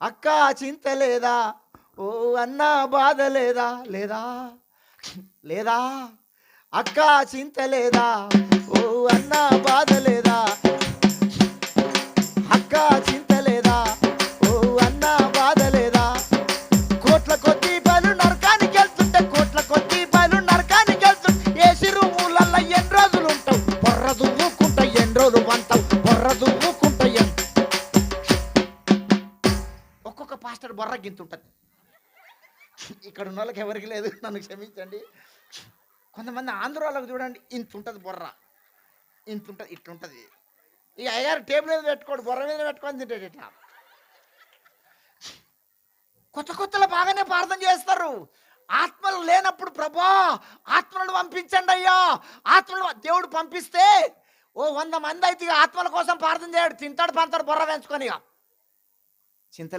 అక్క చింత లేదా, ఓ అన్న బాధ లేదా, లేదా లేదా అక్క చింత లేదా, ఓ అన్న బాధ లేదా, అక్క చింత లేదా, ఓ అన్న బాధ లేదా, కోట్ల కొద్ది బలు నరకానికి వెళ్తుంటే, కోట్ల కొద్ది బలు నరకానికి వెళ్తుంటే, ఏసి రూములల్ల ఎన్ని రోజులు ఉంటావు, బొర్ర దువ్వుకుంటా ఎన్ని రోజులు వంటావు, బొర్ర దువ్వుకుంటా ఒక్కొక్క పాస్టర్ బొర్ర గింతుంటది. ఇక్కడ ఉన్న వాళ్ళకి ఎవరికి లేదు, నన్ను క్షమించండి. కొంతమంది ఆంధ్ర వాళ్ళకి చూడండి, ఇంత ఉంటుంది బొర్ర, ఇంత ఉంటుంది, ఇట్లుంటుంది. ఈ అయ్యారు టేబుల్ మీద పెట్టుకోడు, బొర్ర మీద పెట్టుకొని తింటాడు ఇట్లా. కొత్త కొత్తలో బాగానే ప్రార్థన చేస్తారు. ఆత్మలు లేనప్పుడు ప్రభా ఆత్మలను పంపించండి అయ్యా, ఆత్మలు దేవుడు పంపిస్తే ఓ 100 మంది అయితే ఆత్మల కోసం ప్రార్థన చేయడు, తింటాడు పంతాడు బొర్ర పెంచుకొని. చింత